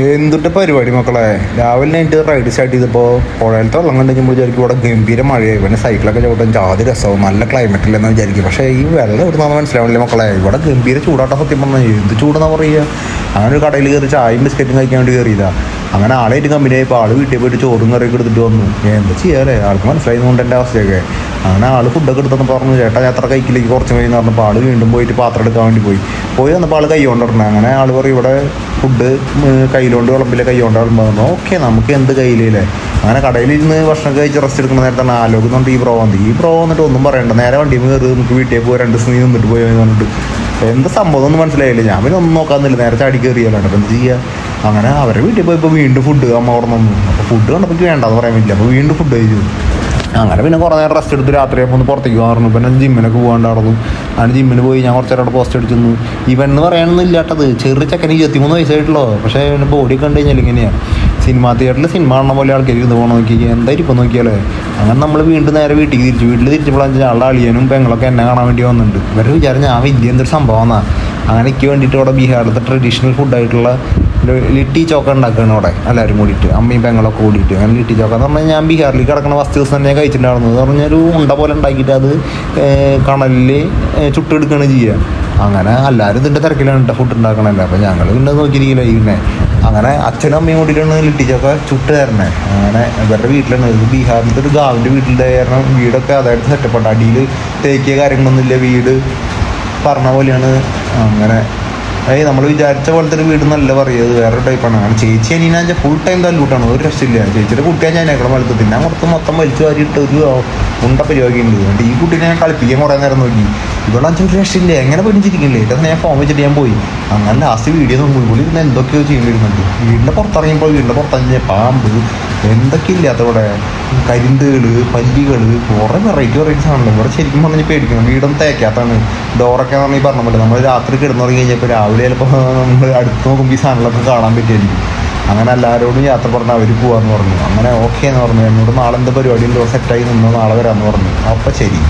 എന്തുട്ട് പരിപാടി മക്കളെ. രാവിലെ എനിക്ക് റൈഡ് സ്റ്റാർട്ട് ചെയ്തപ്പോൾ പുഴയിലത്തെ വെള്ളം കണ്ടു നമ്മൾ വിചാരിക്കും ഇവിടെ ഗംഭീര മഴയായി, പിന്നെ സൈക്കിളൊക്കെ ചവിട്ടാൻ ജാതി രസവും നല്ല ക്ലൈമറ്റില്ലെന്ന് വിചാരിക്കും. പക്ഷേ ഈ വെള്ളം എവിടുന്നാന്ന് മനസ്സിലാവില്ലേ മക്കളെ. ഇവിടെ ഗംഭീര ചൂടാട്ട സത്യം പറഞ്ഞാൽ. എന്ത് ചൂടെന്നാ പറയുക. അങ്ങനെ ഒരു കടയിൽ കയറി ചായയും ബിസ്ക്കറ്റും കഴിക്കാൻ വേണ്ടി കയറിയതാ. അങ്ങനെ ആളായിട്ട് കമ്പനി ആയപ്പോൾ ആൾ വീട്ടിൽ പോയിട്ട് ചോറും കറിയൊക്കെ എടുത്തിട്ട് വന്നു. എന്താ ചെയ്യാല്ലേ, ആൾക്ക് മനസ്സിലായതുകൊണ്ട് എൻ്റെ അവസ്ഥയൊക്കെ. അങ്ങനെ ആൾ ഫുഡൊക്കെ എടുത്തെന്ന് പറഞ്ഞു, ചേട്ടാ അത്ര കൈക്കിലേക്ക് കുറച്ച് കഴിഞ്ഞ് പറഞ്ഞപ്പോൾ ആൾ വീണ്ടും പോയിട്ട് പാത്രം എടുക്കാൻ വേണ്ടി പോയി വന്നപ്പോൾ ആൾ കൈ കൊണ്ടിരുന്നത്. അങ്ങനെ ആൾ പറയും ഇവിടെ ഫുഡ് കയ്യിലോണ്ട് വിളമ്പില്ല, കൈ കൊണ്ട് വിളമ്പുന്നു. ഓക്കെ നമുക്ക് എന്ത് കയ്യിലേ. അങ്ങനെ കടയിലിരുന്ന് ഭക്ഷണം കഴിച്ച് റെസ്റ്റ് എടുക്കുന്ന നേരത്താണ് ആലോചിക്കുന്നുണ്ട് ഈ ബ്രോ വന്നിട്ട് ഒന്നും പറയണ്ട, നേരെ വണ്ടിയിൽ കയറി നമുക്ക് വീട്ടിൽ പോയി 2 ദിവസം നീ നിന്നിട്ട് പോയി പറഞ്ഞിട്ട് എന്ത് സംഭവം ഒന്നും മനസ്സിലായില്ല. ഞാൻ പിന്നെ ഒന്നും നോക്കാന്നില്ല, നേരെ ചാടി കയറിയല്ലാണ്ട് അപ്പം എന്ത് ചെയ്യുക. അങ്ങനെ അവരുടെ വീട്ടിൽ പോയപ്പോൾ വീണ്ടും ഫുഡ് അമ്മ അവിടെ നിന്നു. അപ്പോൾ ഫുഡ് കണ്ടപ്പോൾ വേണ്ടാന്ന് പറയാൻ പറ്റില്ല. അപ്പോൾ വീണ്ടും ഫുഡ് കഴിച്ചു. അങ്ങനെ പിന്നെ കുറേ നേരം റെസ്റ്റ് എടുത്ത് രാത്രിയാകുമ്പോൾ ഒന്ന് പുറത്തേക്ക് മാറുന്നു. പിന്നെ ജിമ്മിനൊക്കെ പോകാണ്ടായിരുന്നു. അങ്ങനെ ജിമ്മിന് പോയി ഞാൻ കുറച്ച് നേരം അവിടെ പോസ്റ്റ് അടിച്ചു. ഇവന്ന് പറയാനൊന്നും ഇല്ലാട്ടത്, ചെറിയ ചെക്കന് 23 വയസ്സായിട്ടുള്ളൂ. പക്ഷേ ബോഡി കണ്ടു കഴിഞ്ഞാൽ ഇങ്ങനെയാണ്. സിനിമാ തിയേറ്ററിൽ സിനിമ കാണുന്ന പോലെ ആൾക്കാർ ഇത് പോകണം നോക്കി എന്തായിരിക്കും നോക്കിയാലേ. അങ്ങനെ നമ്മൾ വീണ്ടും നേരെ വീട്ടിൽ തിരിച്ചപ്പോഴാണ് ആളുടെ അളിയനും പെങ്ങളൊക്കെ എന്നെ കാണാൻ വേണ്ടി വന്നിട്ടുണ്ട്. ഇവരുടെ വിചാരം ഞാൻ വലിയ എന്തൊരു സംഭവമാണ്. അങ്ങനെ എനിക്ക് വേണ്ടിയിട്ട് ഇവിടെ ബീഹാറിലത്തെ ട്രഡീഷണൽ ഫുഡായിട്ടുള്ള ലിട്ടി ചോക്ക ഉണ്ടാക്കുകയാണ് അവിടെ എല്ലാവരും കൂടിയിട്ട്, അമ്മയും പെങ്ങളൊക്കെ കൂടിയിട്ട്. അങ്ങനെ ലിട്ടി ചോക്ക എന്ന് പറഞ്ഞാൽ ഞാൻ ബീഹാറിൽ കിടക്കുന്ന ഫസ്റ്റ് ദിവസം തന്നെ കഴിച്ചിട്ടുണ്ടായിരുന്നു. എന്ന് പറഞ്ഞാൽ ഒരു ഉണ്ട പോലെ ഉണ്ടാക്കിയിട്ട് അത് കണലിൽ ചുട്ടെടുക്കുകയാണ് ചെയ്യുക. അങ്ങനെ എല്ലാവരും ഇതിൻ്റെ തിരക്കിലാണ് കേട്ടോ ഫുഡ് ഉണ്ടാക്കണമല്ലോ. അപ്പോൾ ഞങ്ങൾ പിന്നെ നോക്കിയിരിക്കില്ല പിന്നെ. അങ്ങനെ അച്ഛനും അമ്മയും കൂടിയിട്ടാണ് ലിട്ടി ചോക്ക ചുട്ട് തരണേ. അങ്ങനെ ഇവരുടെ വീട്ടിലാണ്, ഇത് ബീഹാറിലത്തെ ഒരു ഗാവിൻ്റെ വീട്ടിലെ കാരണം വീടൊക്കെ അതായത് സെറ്റപ്പുണ്ട്. അടിയിൽ തേക്കിയ കാര്യങ്ങളൊന്നുമില്ല, വീട് പറഞ്ഞ പോലെയാണ്. അങ്ങനെ നമ്മൾ വിചാരിച്ച പോലത്തെ ഒരു വീട് നല്ല പറയുന്നത് വേറൊരു ടൈപ്പാണ്. അങ്ങനെ ചേച്ചി അനിയനാ ഫുൾ ടൈം തല്ലൂട്ടാണ്, ഒരു രക്ഷയില്ല. ചേച്ചിയുടെ കുട്ടിയാണ് ഞാൻ ഞങ്ങളുടെ വളർത്ത് തിന്നാൻ കൊടുത്ത് മൊത്തം വലിച്ചു വാരിയിട്ട് ഒരു ഉണ്ട പരിപാടി ഉണ്ട്. എന്നിട്ട് ഈ കുട്ടീനെ ഞാൻ കളിപ്പിക്കാൻ കുറേ നേരം നോക്കി. ഇവിടെ ഒരു രക്ഷയില്ല, എങ്ങനെ പിടിച്ചിരിക്കില്ലേ. ഇതൊക്കെ ഞാൻ ഫോൺ വെച്ചിട്ട് ഞാൻ പോയി. അങ്ങനെ ലാസ്റ്റ് വീഡിയോ നോക്കുമ്പോൾ ഇവിടെ ഇരുന്ന് എന്തൊക്കെയോ ചെയ്യേണ്ടിയിരുന്നുണ്ട്. വീടിൻ്റെ പുറത്തിറങ്ങിയപ്പോൾ വീടിൻ്റെ പുറത്തിറങ്ങിയ പാമ്പ് എന്തൊക്കെ ഇല്ലാത്ത ഇവിടെ കരിന്തകൾ, പല്ലികൾ, കുറേ വെറൈറ്റി സാധനങ്ങൾ. ഇവിടെ ശരിക്കും പറഞ്ഞാൽ പേടിക്കണം. വീടൊന്നും തേക്കാത്താണ്. ഡോറൊക്കെ പറഞ്ഞാൽ പറഞ്ഞ പോലെ നമ്മൾ രാത്രി കിടന്നുറങ്ങി കഴിഞ്ഞപ്പോൾ രാവിലെ ചിലപ്പോൾ നമ്മൾ അടുത്ത് നോക്കുമ്പോൾ ഈ സാധനങ്ങളൊക്കെ കാണാൻ പറ്റിയായിരിക്കും. അങ്ങനെ എല്ലാവരോടും യാത്ര പറഞ്ഞാൽ അവർ പോകാമെന്ന് പറഞ്ഞു. അങ്ങനെ ഓക്കെ എന്ന് പറഞ്ഞു. എന്നോട് നാളെ എന്താ പരിപാടി ഉണ്ടോ സെറ്റായി നിന്നോ നാളെ വരാമെന്ന് പറഞ്ഞു. അപ്പം ശരി.